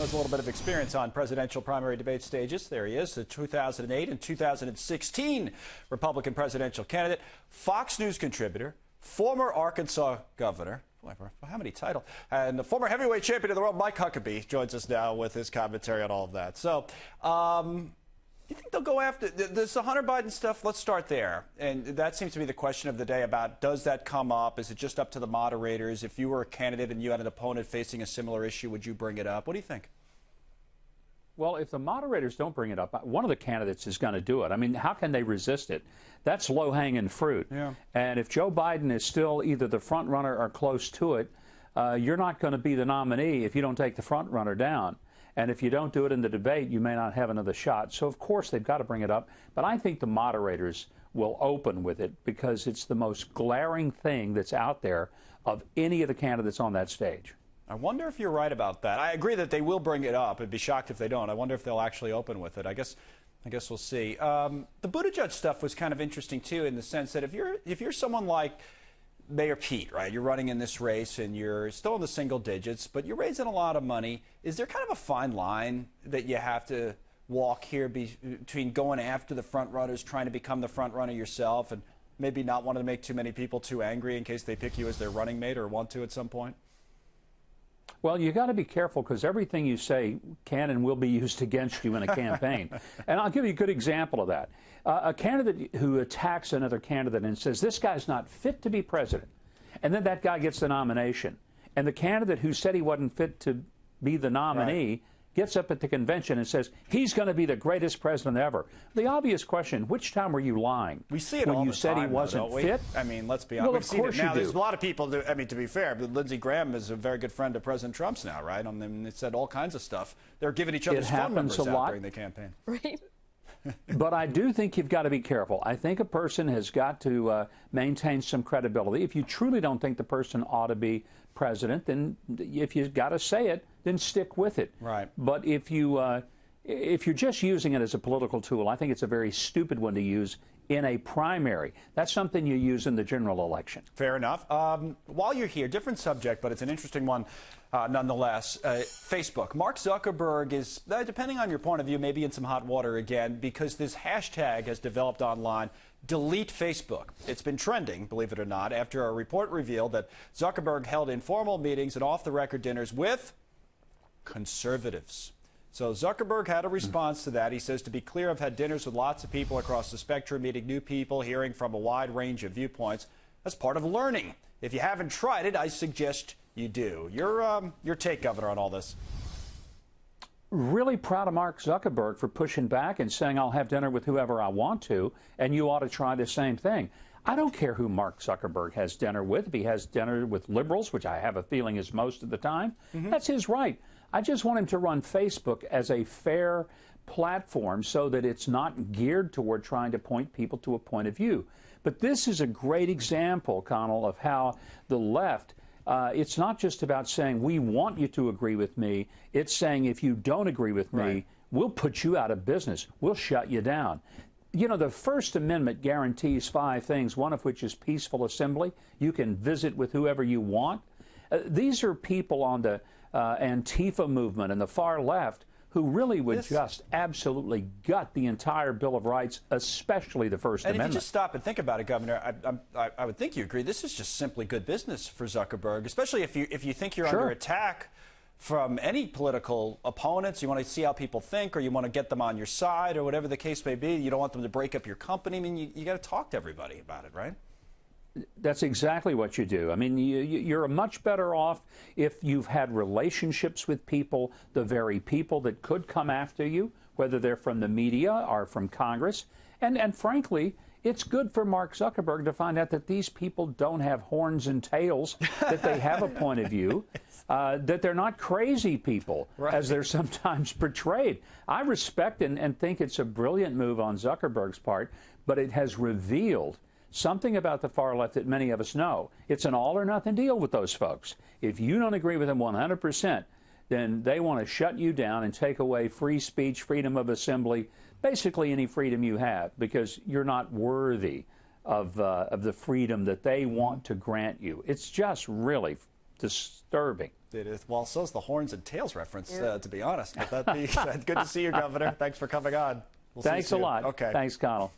Has a little bit of experience on presidential primary debate stages. There he is, the 2008 and 2016 Republican presidential candidate, Fox News contributor, former Arkansas governor, how many titles, and the former heavyweight champion of the world, Mike Huckabee, joins us now with his commentary on all of that. So, you think they'll go after this Hunter Biden stuff? Let's start there. And that seems to be the question of the day about, does that come up? Is it just up to the moderators? If you were a candidate and you had an opponent facing a similar issue, would you bring it up? What do you think? Well, if the moderators don't bring it up, one of the candidates is going to do it. I mean, how can they resist it? That's low-hanging fruit. Yeah. And if Joe Biden is still either the front runner or close to it, you're not going to be the nominee if you don't take the front runner down. And if you don't do it in the debate, you may not have another shot. So, of course, they've got to bring it up. But I think the moderators will open with it because it's the most glaring thing that's out there of any of the candidates on that stage. I wonder if you're right about that. I agree that they will bring it up. I'd be shocked if they don't. I wonder if they'll actually open with it. I guess we'll see. The Buttigieg stuff was kind of interesting, too, in the sense that if you're someone like Mayor Pete, right, you're running in this race and you're still in the single digits, but you're raising a lot of money, is there kind of a fine line that you have to walk here between going after the front runners, trying to become the front runner yourself, and maybe not wanting to make too many people too angry in case they pick you as their running mate or want to at some point? Well, you got to be careful because everything you say can and will be used against you in a campaign. And I'll give you a good example of that. A candidate who attacks another candidate and says, this guy's not fit to be president, and then that guy gets the nomination. And the candidate who said he wasn't fit to be the nominee gets up at the convention and says, he's going to be the greatest president ever. The obvious question, which time were you lying? We see it when all you the said time, he wasn't fit? I mean, let's be honest. Well, We've seen it now. You do. There's a lot of people, I mean, to be fair, but Lindsey Graham is a very good friend of President Trump's now, right? I mean, they said all kinds of stuff. They're giving each other's phone numbers out during the campaign. Right. But I do think you've got to be careful. I think a person has got to maintain some credibility. If you truly don't think the person ought to be president, then if you've got to say it, then stick with it. Right. But if you're just using it as a political tool, I think it's a very stupid one to use in a primary. That's something you use in the general election. Fair enough. While you're here, different subject, but it's an interesting one nonetheless. Facebook. Mark Zuckerberg is, depending on your point of view, maybe in some hot water again, because this hashtag has developed online, delete Facebook. It's been trending, believe it or not, after a report revealed that Zuckerberg held informal meetings and off-the-record dinners with conservatives. So Zuckerberg had a response to that. He says, to be clear, I've had dinners with lots of people across the spectrum, meeting new people, hearing from a wide range of viewpoints. That's part of learning. If you haven't tried it, I suggest you do. Your take, Governor, on all this. Really proud of Mark Zuckerberg for pushing back and saying, I'll have dinner with whoever I want to, and you ought to try the same thing. I don't care who Mark Zuckerberg has dinner with. If he has dinner with liberals, which I have a feeling is most of the time, that's his right. I just want him to run Facebook as a fair platform so that it's not geared toward trying to point people to a point of view. But this is a great example, Connell, of how the left, it's not just about saying, we want you to agree with me. It's saying, if you don't agree with me, we'll put you out of business. We'll shut you down. You know, the First Amendment guarantees 5 things, one of which is peaceful assembly. You can visit with whoever you want. These are people on the Antifa movement and the far left who really would just absolutely gut the entire Bill of Rights, especially the First Amendment. And if you just stop and think about it, Governor, I would think you agree. This is just simply good business for Zuckerberg, especially if you think you're under attack from any political opponents. You want to see how people think, or you want to get them on your side, or whatever the case may be. You don't want them to break up your company. I mean, you got to talk to everybody about it, right? That's exactly what you do. I mean, you're much better off if you've had relationships with people, the very people that could come after you, whether they're from the media or from Congress. And frankly, it's good for Mark Zuckerberg to find out that these people don't have horns and tails, that they have a point of view, that they're not crazy people, as they're sometimes portrayed. I respect and think it's a brilliant move on Zuckerberg's part, but it has revealed something about the far left that many of us know. It's an all-or-nothing deal with those folks. If you don't agree with them 100%, then they want to shut you down and take away free speech, freedom of assembly, basically any freedom you have, because you're not worthy of the freedom that they want to grant you. It's just really disturbing. It is. Well, so's the horns and tails reference, to be honest. But that'd be good to see you, Governor. Thanks for coming on. We'll Thanks see you a soon. lot. Okay. Thanks, Connell.